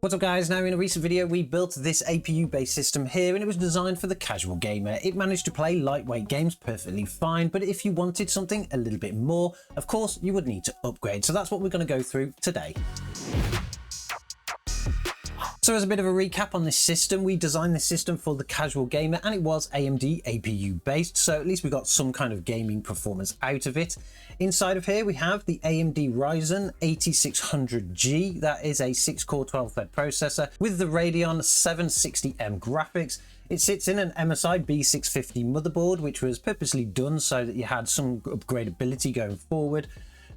What's up guys, now in a recent video we built this APU based system here and it was designed for the casual gamer. It managed to play lightweight games perfectly fine, but if you wanted something a little bit more, of course you would need to upgrade. So that's what we're going to go through today. So as a bit of a recap on this system, we designed this system for the casual gamer and it was AMD APU based, so at least we got some kind of gaming performance out of it. Inside of here we have the AMD Ryzen 8600G, that is a 6-core 12-thread processor with the Radeon 760M graphics. It sits in an MSI B650 motherboard, which was purposely done so that you had some upgradability going forward.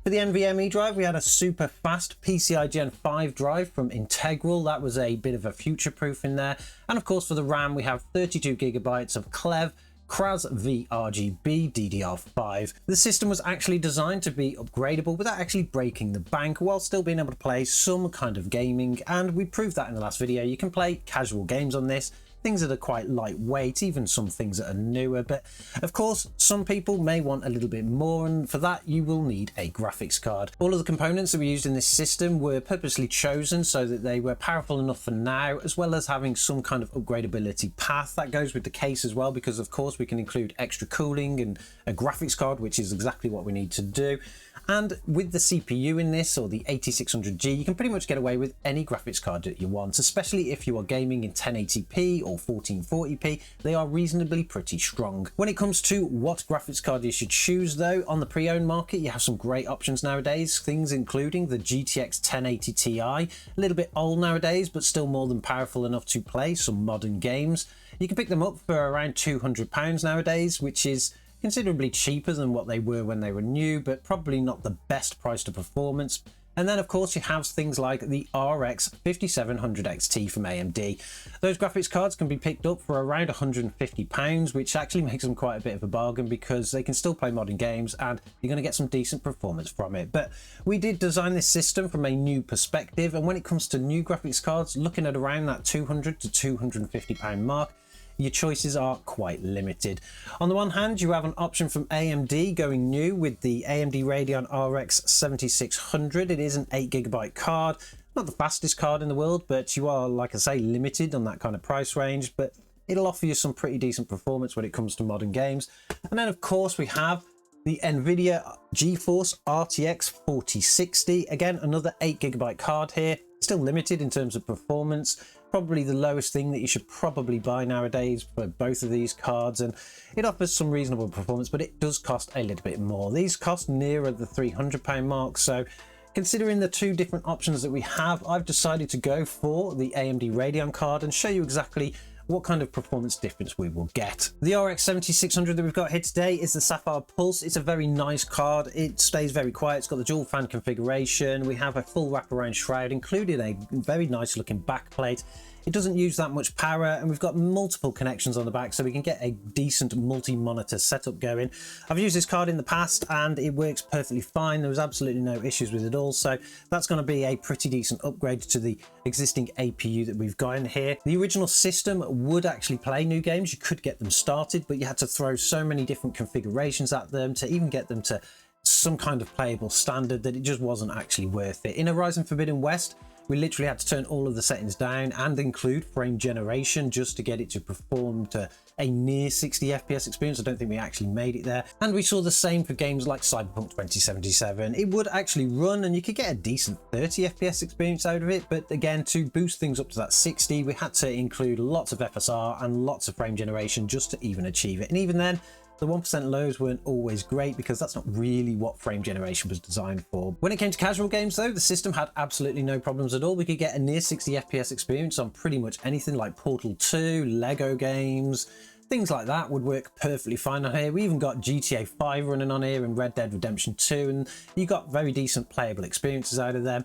For the NVMe drive, we had a super fast PCI Gen 5 drive from Integral. That was a bit of a future proof in there. And of course, for the RAM, we have 32 gigabytes of KLEVV CRAS VRGB DDR5. The system was actually designed to be upgradable without actually breaking the bank, while still being able to play some kind of gaming. And we proved that in the last video. You can play casual games on this, things that are quite lightweight, even some things that are newer, but of course some people may want a little bit more, and for that you will need a graphics card. All of the components that we used in this system were purposely chosen so that they were powerful enough for now, as well as having some kind of upgradability path. That goes with the case as well, because of course we can include extra cooling and a graphics card, which is exactly what we need to do. And with the CPU in this, or the 8600G, you can pretty much get away with any graphics card that you want, especially if you are gaming in 1080p or 1440p. They are reasonably pretty strong. When it comes to what graphics card you should choose though, on the pre-owned market you have some great options nowadays, things including the GTX 1080 Ti, a little bit old nowadays but still more than powerful enough to play some modern games. You can pick them up for around £200 nowadays, which is considerably cheaper than what they were when they were new, but probably not the best price to performance. And then of course you have things like the RX 5700 XT from AMD. Those graphics cards can be picked up for around £150, which actually makes them quite a bit of a bargain because they can still play modern games and you're going to get some decent performance from it. But we did design this system from a new perspective, and when it comes to new graphics cards, looking at around that £200 to £250 mark, your choices are quite limited. On the one hand, you have an option from AMD going new with the AMD Radeon RX 7600. It is an 8GB card, not the fastest card in the world, but you are, like I say, limited on that kind of price range, but it'll offer you some pretty decent performance when it comes to modern games. And then of course we have the NVIDIA GeForce RTX 4060, again another 8GB card here, still limited in terms of performance. Probably the lowest thing that you should probably buy nowadays for both of these cards, and it offers some reasonable performance, but it does cost a little bit more. These cost nearer the £300 mark, so considering the two different options that we have, I've decided to go for the AMD Radeon card and show you exactly what kind of performance difference we will get. The RX 7600 that we've got here today is the Sapphire Pulse. It's a very nice card. It stays very quiet. It's got the dual fan configuration. We have a full wraparound shroud, including a very nice looking backplate. It doesn't use that much power, and we've got multiple connections on the back, so we can get a decent multi-monitor setup going. I've used this card in the past and it works perfectly fine. There was absolutely no issues with it all, so that's going to be a pretty decent upgrade to the existing APU that we've got in here. The original system would actually play new games. You could get them started, but you had to throw so many different configurations at them to even get them to some kind of playable standard that it just wasn't actually worth it. In Horizon Forbidden West, we literally had to turn all of the settings down and include frame generation just to get it to perform to a near 60 FPS experience. I don't think we actually made it there. And we saw the same for games like Cyberpunk 2077. It would actually run and you could get a decent 30 FPS experience out of it. But again, to boost things up to that 60, we had to include lots of FSR and lots of frame generation just to even achieve it. And even then, the 1% lows weren't always great because that's not really what frame generation was designed for. When it came to casual games though, the system had absolutely no problems at all. We could get a near 60 FPS experience on pretty much anything like Portal 2, Lego games, things like that would work perfectly fine on here. We even got GTA 5 running on here and Red Dead Redemption 2, and you got very decent playable experiences out of them.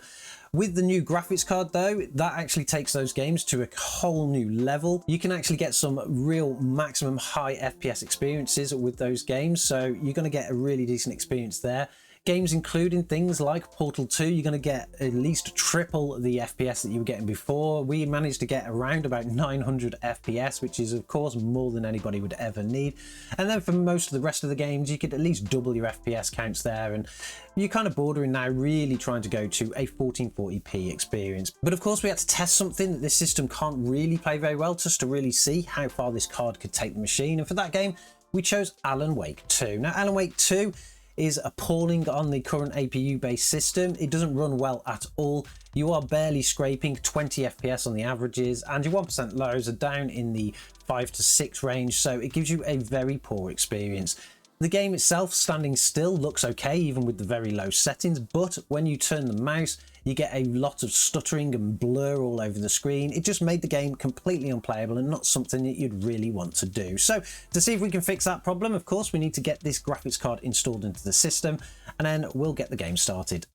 With the new graphics card though, that actually takes those games to a whole new level. You can actually get some real maximum high FPS experiences with those games, so you're going to get a really decent experience there. games including things like Portal 2, you're going to get at least triple the FPS that you were getting before. We managed to get around about 900 FPS, which is of course more than anybody would ever need. And then for most of the rest of the games, you could at least double your FPS counts there, and you're kind of bordering now really trying to go to a 1440p experience. But of course we had to test something that this system can't really play very well, just to really see how far this card could take the machine. And for that game, we chose Alan Wake 2. Now, Alan Wake 2 is appalling on the current APU based system. It doesn't run well at all. You are barely scraping 20 FPS on the averages, and your 1% lows are down in the 5 to 6 range, so it gives you a very poor experience. The game itself, standing still, looks okay even with the very low settings, but when you turn the mouse, you get a lot of stuttering and blur all over the screen. It just made the game completely unplayable and not something that you'd really want to do. So to see if we can fix that problem, of course, we need to get this graphics card installed into the system, and then we'll get the game started.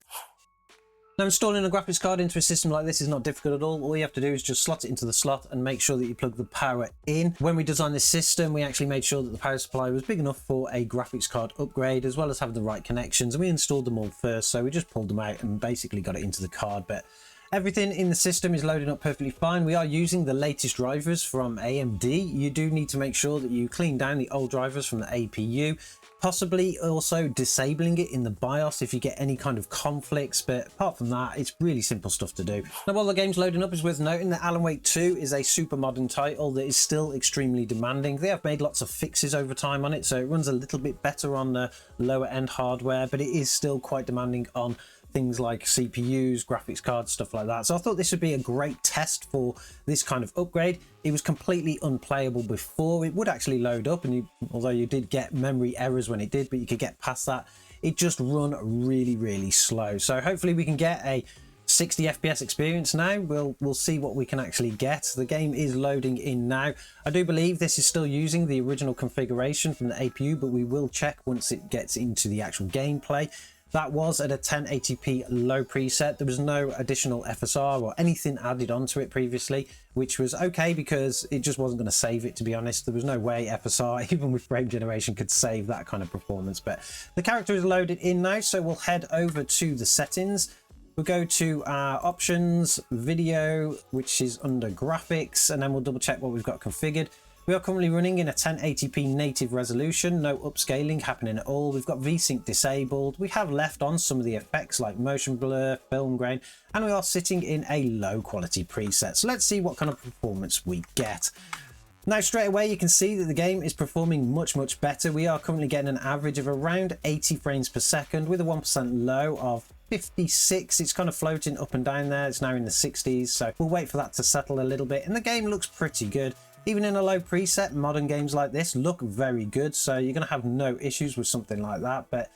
Now, installing a graphics card into a system like this is not difficult at all. All you have to do is just slot it into the slot and make sure that you plug the power in. When we designed this system, we actually made sure that the power supply was big enough for a graphics card upgrade, as well as having the right connections. And we installed them all first, so we just pulled them out and basically got it into the card. But everything in the system is loading up perfectly fine. We are using the latest drivers from AMD. You do need to make sure that you clean down the old drivers from the APU. Possibly also disabling it in the BIOS if you get any kind of conflicts, but apart from that, it's really simple stuff to do. Now, while the game's loading up, it's worth noting that Alan Wake 2 is a super modern title that is still extremely demanding. They have made lots of fixes over time on it, so it runs a little bit better on the lower end hardware, but it is still quite demanding on things like CPUs, graphics cards, stuff like that. So I thought this would be a great test for this kind of upgrade. It was completely unplayable before. It would actually load up, and although you did get memory errors when it did, but you could get past that, it just run really slow. So hopefully we can get a 60 FPS experience now. We'll see what we can actually get. The game is loading in now. I do believe this is still using the original configuration from the APU, but we will check once it gets into the actual gameplay. That was at a 1080p low preset. There was no additional FSR or anything added onto it previously, which was okay because it just wasn't going to save it, to be honest. There was no way FSR, even with frame generation, could save that kind of performance. But the character is loaded in now, so we'll head over to the settings. We'll go to our options, video, which is under graphics, and then we'll double check what we've got configured. We are currently running in a 1080p native resolution, no upscaling happening at all. We've got VSync disabled. We have left on some of the effects like motion blur, film grain, and we are sitting in a low quality preset. So let's see what kind of performance we get. Now, straight away, you can see that the game is performing much better. We are currently getting an average of around 80 frames per second with a 1% low of 56. It's kind of floating up and down there. It's now in the 60s, so we'll wait for that to settle a little bit. And the game looks pretty good. Even in a low preset, modern games like this look very good, so you're going to have no issues with something like that. But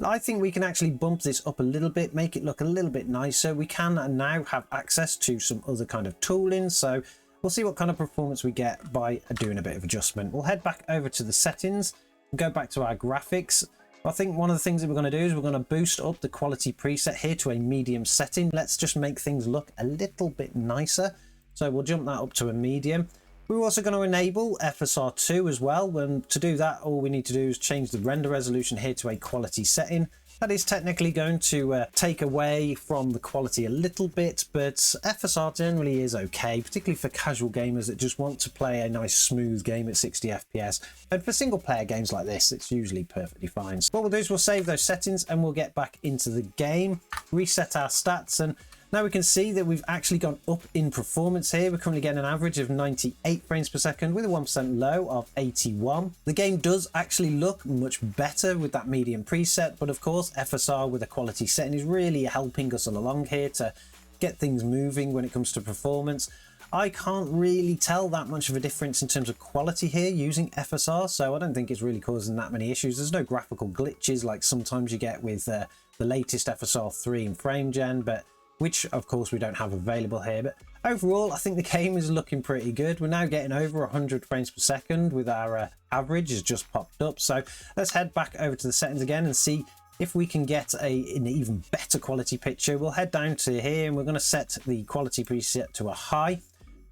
I think we can actually bump this up a little bit, make it look a little bit nicer. We can now have access to some other kind of tooling, so we'll see what kind of performance we get by doing a bit of adjustment. We'll head back over to the settings and go back to our graphics. I think one of the things that we're going to do is we're going to boost up the quality preset here to a medium setting. Let's just make things look a little bit nicer. So we'll jump that up to a medium. We're also going to enable FSR2 as well. And to do that, all we need to do is change the render resolution here to a quality setting. That is technically going to take away from the quality a little bit, but FSR generally is okay, particularly for casual gamers that just want to play a nice smooth game at 60 FPS. And for single player games like this, it's usually perfectly fine. So what we'll do is we'll save those settings and we'll get back into the game, reset our stats, and now we can see that we've actually gone up in performance here. We're currently getting an average of 98 frames per second with a 1% low of 81. The game does actually look much better with that medium preset, but of course FSR with a quality setting is really helping us along here to get things moving when it comes to performance. I can't really tell that much of a difference in terms of quality here using FSR, so I don't think it's really causing that many issues. There's no graphical glitches like sometimes you get with the latest FSR 3 in frame gen, but which of course we don't have available here. But overall, I think the game is looking pretty good. We're now getting over 100 frames per second with our average has just popped up. So let's head back over to the settings again and see if we can get an even better quality picture. We'll head down to here and we're going to set the quality preset to a high.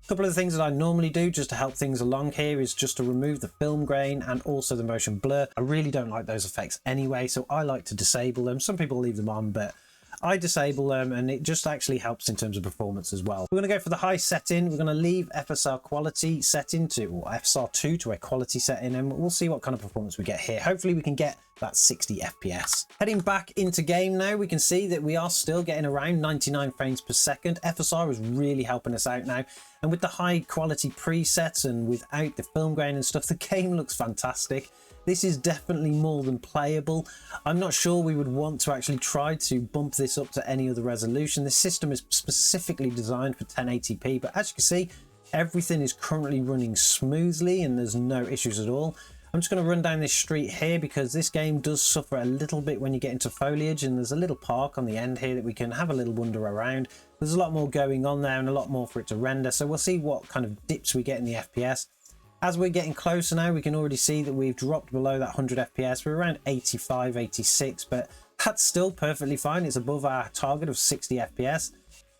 A couple of the things that I normally do just to help things along here is just to remove the film grain and also the motion blur. I really don't like those effects anyway, so I like to disable them. Some people leave them on, but I disable them, and it just actually helps in terms of performance as well. We're going to go for the high setting. We're going to leave FSR quality setting to, or FSR 2 to a quality setting, and we'll see what kind of performance we get here. Hopefully we can get that 60 FPS. Heading back into game now, we can see that we are still getting around 99 frames per second. FSR is really helping us out now, and with the high quality presets and without the film grain and stuff, the game looks fantastic. This is definitely more than playable. I'm not sure we would want to actually try to bump this up to any other resolution. This system is specifically designed for 1080p, but as you can see, everything is currently running smoothly and there's no issues at all. I'm just going to run down this street here because this game does suffer a little bit when you get into foliage, and there's a little park on the end here that we can have a little wander around. There's a lot more going on there and a lot more for it to render, so we'll see what kind of dips we get in the FPS. As we're getting closer now, we can already see that we've dropped below that 100 FPS. We're around 85, 86, but that's still perfectly fine. It's above our target of 60 FPS.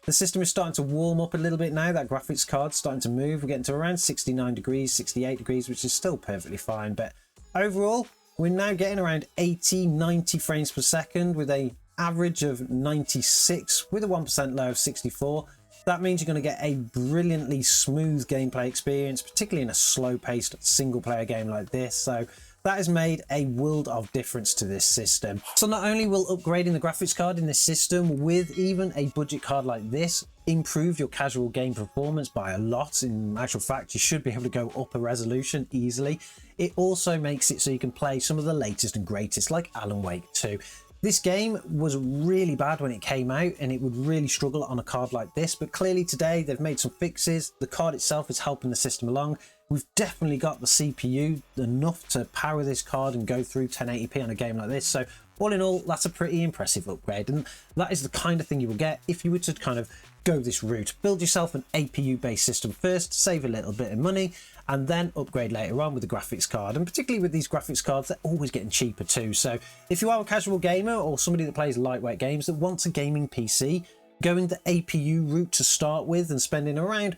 The system is starting to warm up a little bit now. That graphics card's starting to move. We're getting to around 69 degrees, 68 degrees, which is still perfectly fine. But overall, we're now getting around 80, 90 frames per second with an average of 96 with a 1% low of 64. That means you're going to get a brilliantly smooth gameplay experience, particularly in a slow-paced single-player game like this. So that has made a world of difference to this system. So not only will upgrading the graphics card in this system with even a budget card like this improve your casual game performance by a lot. In actual fact, you should be able to go up a resolution easily. It also makes it so you can play some of the latest and greatest, like Alan Wake 2. This game was really bad when it came out and it would really struggle on a card like this, but clearly today they've made some fixes. The card itself is helping the system along. We've definitely got the CPU enough to power this card and go through 1080p on a game like this. So all in all, that's a pretty impressive upgrade, and that is the kind of thing you will get if you were to kind of go this route. Build yourself an APU based system first, save a little bit of money, and then upgrade later on with the graphics card. And particularly with these graphics cards, they're always getting cheaper too. So if you are a casual gamer or somebody that plays lightweight games that wants a gaming PC, going the APU route to start with and spending around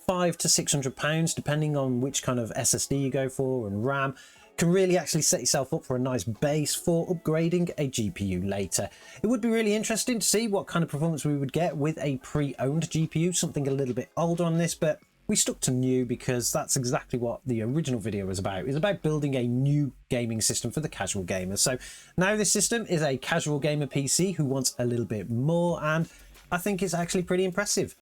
£500 to £600 depending on which kind of SSD you go for and RAM can really actually set yourself up for a nice base for upgrading a GPU later. It would be really interesting to see what kind of performance we would get with a pre-owned GPU, something a little bit older on this, but we stuck to new because that's exactly what the original video was about. It was about building a new gaming system for the casual gamer. So now this system is a casual gamer PC who wants a little bit more, and I think it's actually pretty impressive.